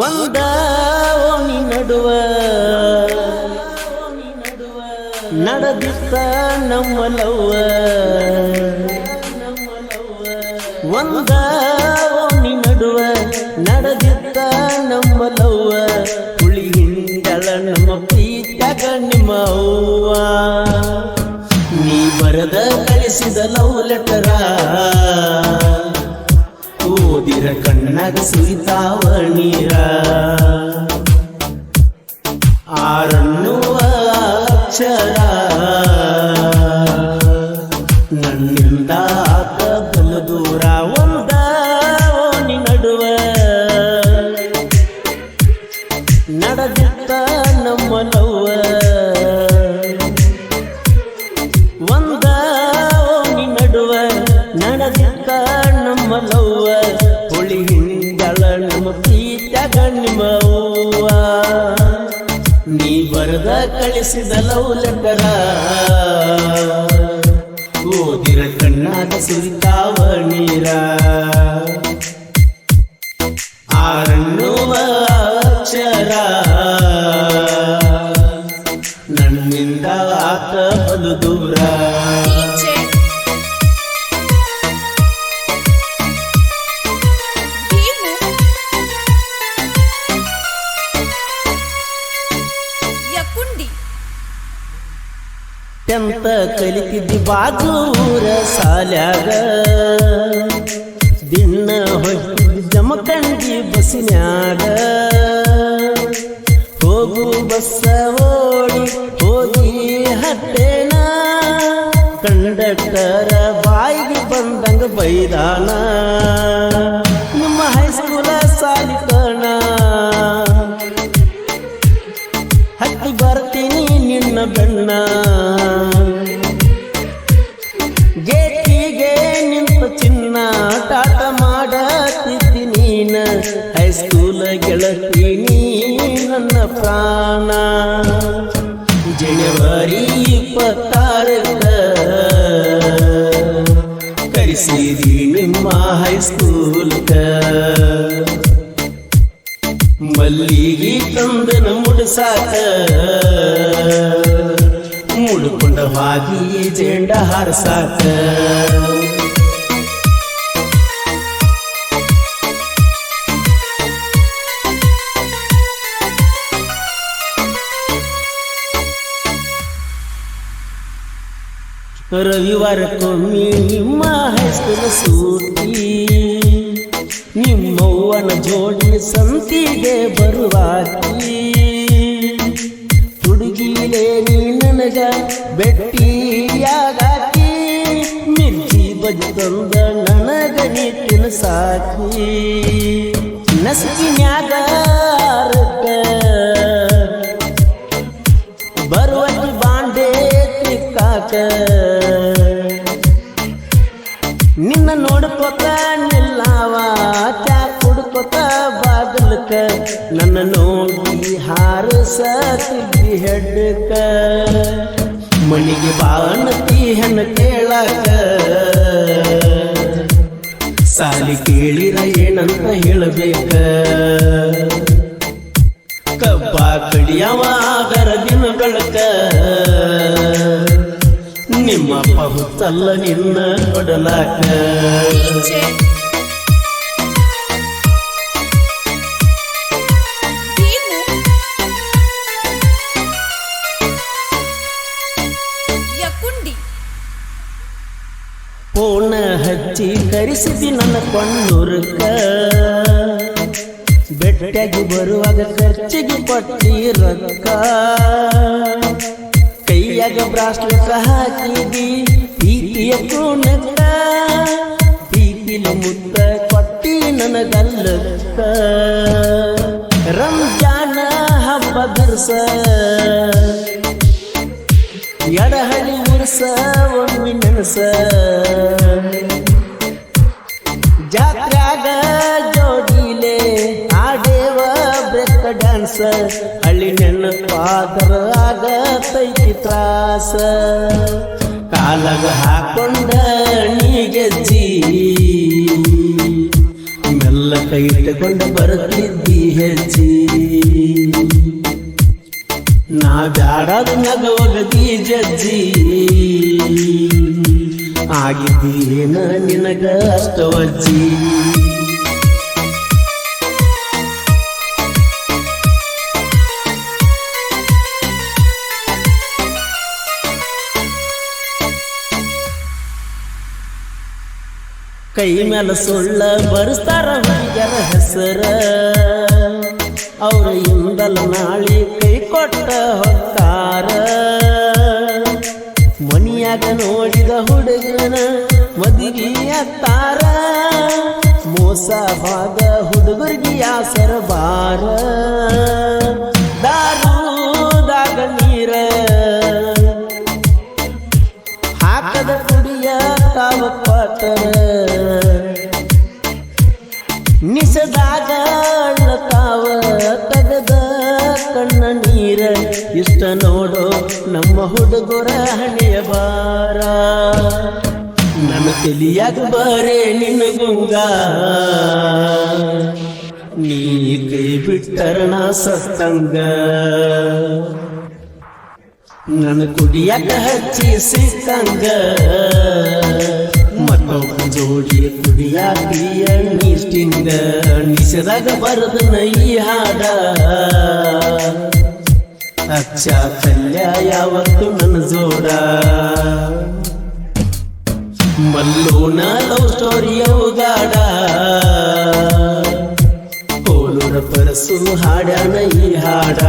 ಒಂದ ಓಣಿ ನಡುವ ನಡೆದಿತ್ತ ನಮ್ಮ ಲವ್ವ ಒಂದ ಓಣಿ ನಡುವ ನಡೆದಿತ್ತ ನಮ್ಮ ಲವ್ವ ಹುಳಿ ಹಿಂಡಳ ನಮ್ಮ ಪ್ರೀತ್ಯಾಗ ನಿಮ್ಮ ಅವ್ವ ನೀ ಬರದ ಕಳಿಸಿದ ಲವ್ ಲೆಟರ ಓದಿರ ಕಣ್ಣಾಗ ಸುರಿತಾವ ನೀರ ಆರನ್ನುವ ಅಕ್ಷರ ನನ್ನಿಂದ ಬಲು ದೂರ ಒಂದ ಓಣಿ ನಡುವ ನಡೆದಿತ್ತ ನಮ್ಮ ಲವ್ವ ಒಂದ ಓಣಿ ನಡುವ ನಡೆದಿತ್ತ ನಮ್ಮ ಲವ್ವ ಹುಳಿ ಹಿಂಡಳ ನಮ್ಮ ಪ್ರೀತ್ಯಾಗ ನಿಮ್ಮ ಅವ್ವ ನೀ ಬರದ ಕಳಿಸಿದ ಲವ್ ಲೆಟರ ಓದಿರ ಕಣ್ಣಾಗ ಸುರಿತಾವ ನೀರ ಆರನ್ನುವ ಅಕ್ಷರ ನನ್ನಿಂದ ಆತ ಬಲು ದೂರ ಟೆಂತ ಕಲಿತಿದ್ದಿ ಬಾಜೂರ ಸಾಲ್ಯಾಗ ದಿನ ಹೊಟ್ಟಿದ್ದಿ ಜಮಖಂಡಿ ಬಸ್ಸಿನ್ಯಾಗ ಹೋಗು ಬಸ್ಸ ಓಡಿ ಹೋಗಿ ಹತ್ತೇನ ಕಂಡಕ್ಟರ ಬಾಯಿಗೆ ಬಂದಂಗ ಬೈದಾನ ನಿಮ್ಮ ಹೈಸ್ಕೂಲ ಸಾಲಿಕಣ ಹತ್ತಿ ಬರ್ತೀನಿ ನಿನ್ನ ಬೆನ್ನ ಗೇಟಿಗೆ ನಿಂತ ಚಿನ್ನ ಟಾಟ ಮಾಡತಿದ್ದಿ ನೀನ ಹೈಸ್ಕೂಲ ಗೆಳತಿ ನೀ ನನ್ನ ಪ್ರಾಣ ಜನವರಿ 26 ಕರೆಸಿದಿ ನಿಮ್ಮ ಹೈಸ್ಕೂಲ್ಕ ಮಲ್ಲಿಗೆ ತಂದನ ಮುಡಸಾಕ ಮುಡ್ಕೊಂಡ ಹಾದಿ ಜೆಂಡ ಹಾರಸಾಕ ರವಿವಾರಕ್ಕೊಮ್ಮೆ ನಿಮ್ಮ ಹೈಸ್ಕೂಲ್ ಸೂಟಿ ನಿಮ್ಮವ್ವನ ಜೋಡಿ ಸಂತಿಗೆ ಬರುವಾಕಿ ಹುಡುಗಿಲೇ ನೀ ನನಗ ಬೆಟ್ಟಿಯಾಗಾಕಿ ಮಿರ್ಚಿ ಬಜ್ಜಿ ತಂದ ನನಗ ನೀ ತಿನ್ಸಾಕಿ ನಸುಕಿನ್ಯಾಗ ಬರುವತಿ ಬಾಂಡೆ ತಿಕ್ಕಾಕ ನಿನ್ನ ನೋಡ್ಕೊತ ನಿಲ್ಲವ ಚಾ ಕುಡ್ಕೊತ ಬಾಗಲಕ ನನ್ನ ನೋಡಿ ಹಾರಸತಿದ್ದಿ ಹೆಡ್ಕ ಮಣಿಗೆ ಬಾಣತಿ ಹೆಣ್ಣು ಕೇಳಕ ಸಾಲಿ ಕೇಳಿರ ಏನಂತ ಹೇಳಬೇಕ ಕಬ್ಬ ಕಡಿಯವ ಗರದಿನ ಬೆಳಕ ನಿಮ್ಮಪ್ಪ ಹುತ್ತಲ್ಲ ನಿನ್ನ ಕೊಡಲಾಕ ಫೋನ ಹಚ್ಚಿ ಕರೆಸಿದಿ ನನ್ನ ಕೊಂಡೂರ್ಕ ಬೆಟ್ಟಾಗಿ ಬರುವಾಗ ಖರ್ಚಿಗೆ ಕೊಟ್ಟಿ ರೊಕ್ಕ ಕೈಯಾಗ ಬ್ರಾಸ್ಲೆಟ್ ಹಾಕಿದಿ ಪ್ರೀತಿಯ ಕೋಣಕ್ಕ ಪ್ರೀತಿಲ ಮುತ್ತ ಕೊಟ್ಟಿ ನನಗಲ್ಲಕ್ಕ ರಂಜಾನ ಹಬ್ಬ ಬಿರ್ಸ ಎಡಹಳಿ ಉರ್ಸ ಒಮ್ಮೆ ನೆನಸ ಜಾತ್ರ್ಯಾಗ ಜೋಡಿಲೆ ಆಡೇವ ಬ್ರೇಕ್ ಡ್ಯಾನ್ಸ್ ಹಳ್ಳಿ ನೆನಪಾದರ ಆಗತೈತಿ ತ್ರಾಸ ಕಾಲಾಗ ಹಾಕೊಂಡ ನೀ ಗೆಜ್ಜಿ ಮೆಲ್ಲಗ ಕೈ ಇಟ್ಟುಕೊಂಡು ಬರುತ್ತಿದ್ದಿ ಹೆಜ್ಜಿ ನಾ ಬ್ಯಾಡಾದ ಮ್ಯಾಗ ಒಗದಿ ಜಜ್ಜಿ ಆಗಿದ್ದೀನ ನಿನಗ ಅಷ್ಟವಜ್ಜಿ ಕೈ ಮೇಲೆ ಸುಳ್ಳ ಬರೆಸ್ತಾರ ಹುಡುಗರ ಹೆಸರ ಅವ್ರ ಇಂದಲ ನಾಳಿ ಕೈ ಕೊಟ್ಟ ಹೊಕ್ಕಾರ ಮನಿಯಾಗ ನೋಡಿದ ಹುಡುಗನ ಮದುವೆಯಾಗ್ತಾರ ಮೋಸ ಭಾಗ ಹುಡುಗರಿಗೆ ಆಸರ ಬಾರ ದಾರುದಾಗ ನೀರ ಹಾಕದ ಕುಡಿಯ ತಾವ ಪಟ್ಟರ ನಿಸದಾಗ ತಾವ ತಗದ ಕಣ್ಣ ನೀರ ಇಷ್ಟ ನೋಡೋ ನಮ್ಮ ಹುಡುಗರ ಹಣೆಯ ಬಾರ ನನ್ನ ತಲಿಯಾಗ ಬರೇ ನಿನಗುಂಗ ನೀ ಕೈ ಬಿಟ್ಟರ ನಾ ಸತ್ತಂಗ ನನ್ನ ಕುಡಿಯಾಕ ಹಚ್ಚಿ ಸಿಕ್ಕಂಗ ಮತ್ತೊಬ್ಬ ಜೋಡಿ ಕುಡಿಯಾಕಿಯ ನಿಷ್ಟಿಂಗ ನಿಸದಾಗ ಬರದ ನೈ ಹಾಡ ಅಚ್ಚ ಕಲ್ಯ ಯಾವತ್ತು ನನ್ನ ಜೋಡ ಮಲ್ಲೋನ ಲವ್ ಸ್ಟೋರಿಯ ಗಾಡ ಕೋಲೂರ ಪರಸು ಹಾಡ್ಯಾನ ಈ ಹಾಡ